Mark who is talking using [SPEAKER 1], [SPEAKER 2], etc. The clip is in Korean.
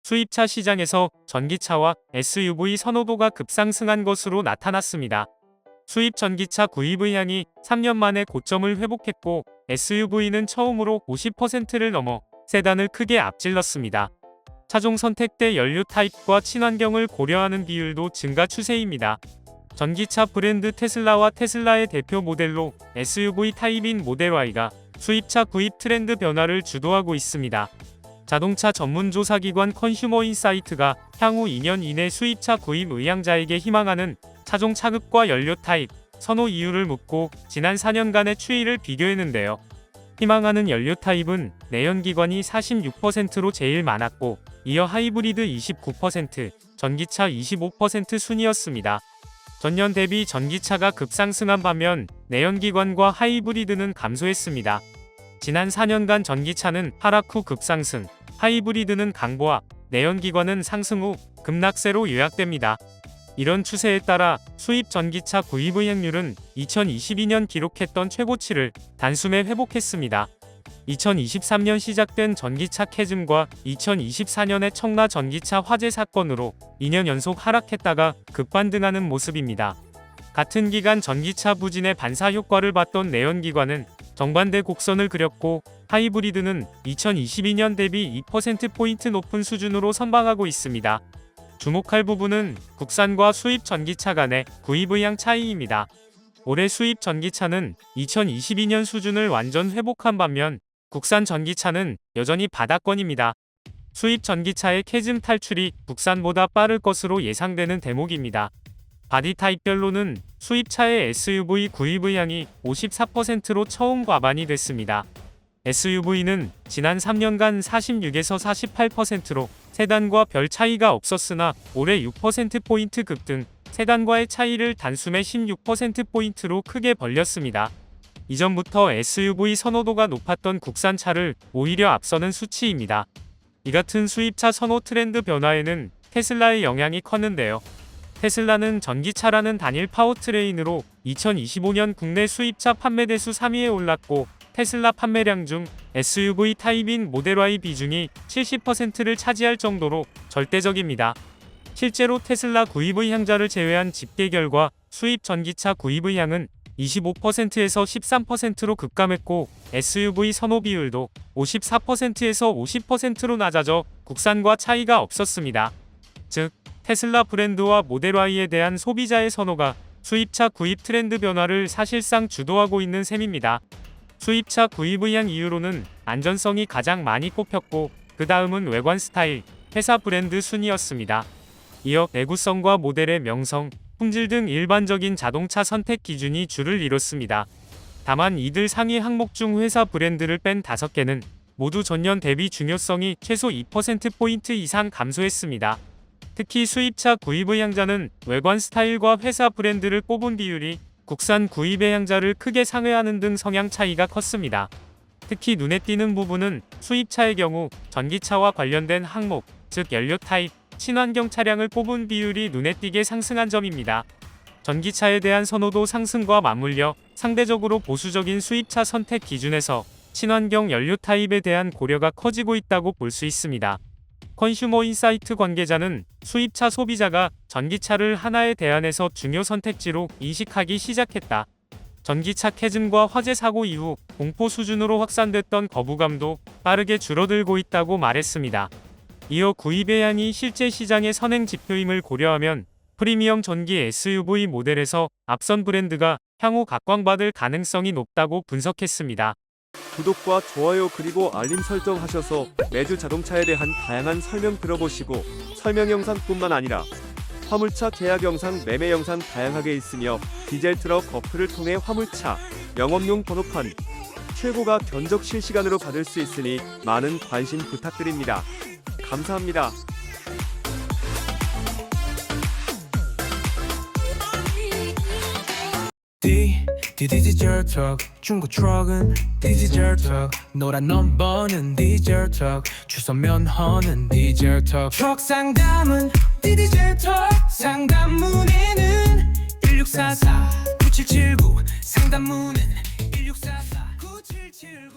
[SPEAKER 1] 수입차 시장에서 전기차와 SUV 선호도가 급상승한 것으로 나타났습니다. 수입 전기차 구입 의향이 3년 만에 고점을 회복했고 SUV는 처음으로 50%를 넘어 세단을 크게 앞질렀습니다. 차종 선택대 연료 타입과 친환경을 고려하는 비율도 증가 추세입니다. 전기차 브랜드 테슬라와 테슬라의 대표 모델로 SUV 타입인 모델 Y가 수입차 구입 트렌드 변화를 주도하고 있습니다. 자동차 전문 조사기관 컨슈머 인사이트가 향후 2년 이내 수입차 구입 의향자에게 희망하는 차종 차급과 연료 타입, 선호 이유를 묻고 지난 4년간의 추이를 비교했는데요. 희망하는 연료 타입은 내연기관이 46%로 제일 많았고 이어 하이브리드 29%, 전기차 25% 순이었습니다. 전년 대비 전기차가 급상승한 반면 내연기관과 하이브리드는 감소했습니다. 지난 4년간 전기차는 하락 후 급상승, 하이브리드는 강보합, 내연기관은 상승 후 급락세로 요약됩니다. 이런 추세에 따라 수입 전기차 구입 의향률은 2022년 기록했던 최고치를 단숨에 회복했습니다. 2023년 시작된 전기차 캐즘과 2024년의 청라 전기차 화재 사건으로 2년 연속 하락했다가 급반등하는 모습입니다. 같은 기간 전기차 부진의 반사 효과를 봤던 내연기관은 정반대 곡선을 그렸고 하이브리드는 2022년 대비 2%포인트 높은 수준으로 선방하고 있습니다. 주목할 부분은 국산과 수입 전기차 간의 구입 의향 차이입니다. 올해 수입 전기차는 2022년 수준을 완전 회복한 반면 국산 전기차는 여전히 바닥권입니다. 수입 전기차의 캐즘 탈출이 국산보다 빠를 것으로 예상되는 대목입니다. 바디 타입별로는 수입차의 SUV 구입 의향이 54%로 처음 과반이 됐습니다. SUV는 지난 3년간 46에서 48%로 세단과 별 차이가 없었으나 올해 6%포인트 급등, 세단과의 차이를 단숨에 16%포인트로 크게 벌렸습니다. 이전부터 SUV 선호도가 높았던 국산차를 오히려 앞서는 수치입니다. 이 같은 수입차 선호 트렌드 변화에는 테슬라의 영향이 컸는데요. 테슬라는 전기차라는 단일 파워트레인으로 2025년 국내 수입차 판매 대수 3위에 올랐고 테슬라 판매량 중 SUV 타입인 모델 Y 비중이 70%를 차지할 정도로 절대적입니다. 실제로 테슬라 구입 의향자를 제외한 집계 결과 수입 전기차 구입 의향은 25%에서 13%로 급감했고 SUV 선호 비율도 54%에서 50%로 낮아져 국산과 차이가 없었습니다. 즉, 테슬라 브랜드와 모델 Y에 대한 소비자의 선호가 수입차 구입 트렌드 변화를 사실상 주도하고 있는 셈입니다. 수입차 구입 의향 이유로는 안전성이 가장 많이 꼽혔고 그 다음은 외관 스타일, 회사 브랜드 순이었습니다. 이어 내구성과 모델의 명성, 품질 등 일반적인 자동차 선택 기준이 줄을 이뤘습니다. 다만 이들 상위 항목 중 회사 브랜드를 뺀 5개는 모두 전년 대비 중요성이 최소 2%포인트 이상 감소했습니다. 특히 수입차 구입 의향자는 외관 스타일과 회사 브랜드를 꼽은 비율이 국산 구입 의향자를 크게 상회하는 등 성향 차이가 컸습니다. 특히 눈에 띄는 부분은 수입차의 경우 전기차와 관련된 항목, 즉 연료 타입, 친환경 차량을 꼽은 비율이 눈에 띄게 상승한 점입니다. 전기차에 대한 선호도 상승과 맞물려 상대적으로 보수적인 수입차 선택 기준에서 친환경 연료 타입에 대한 고려가 커지고 있다고 볼 수 있습니다. 컨슈머 인사이트 관계자는 수입차 소비자가 전기차를 하나의 대안에서 중요 선택지로 인식하기 시작했다. 전기차 캐즘과 화재 사고 이후 공포 수준으로 확산됐던 거부감도 빠르게 줄어들고 있다고 말했습니다. 이어 구입 의향이 실제 시장의 선행 지표임을 고려하면 프리미엄 전기 SUV 모델에서 앞선 브랜드가 향후 각광받을 가능성이 높다고 분석했습니다.
[SPEAKER 2] 구독과 좋아요 그리고 알림 설정하셔서 매주 자동차에 대한 다양한 설명 들어보시고 설명 영상뿐만 아니라 화물차 계약 영상, 매매 영상 다양하게 있으며 디젤 트럭 어플을 통해 화물차, 영업용 번호판, 최고가 견적 실시간으로 받을 수 있으니 많은 관심 부탁드립니다. 감사합니다.
[SPEAKER 3] 디젤 트럭 중고 트럭은 디젤 트럭 노란 넘버는 디젤 트럭 주소 면허는 디젤 트럭 트럭 상담은 디젤 트럭 상담 문의는 1644-9779 상담 문의는 1644-9779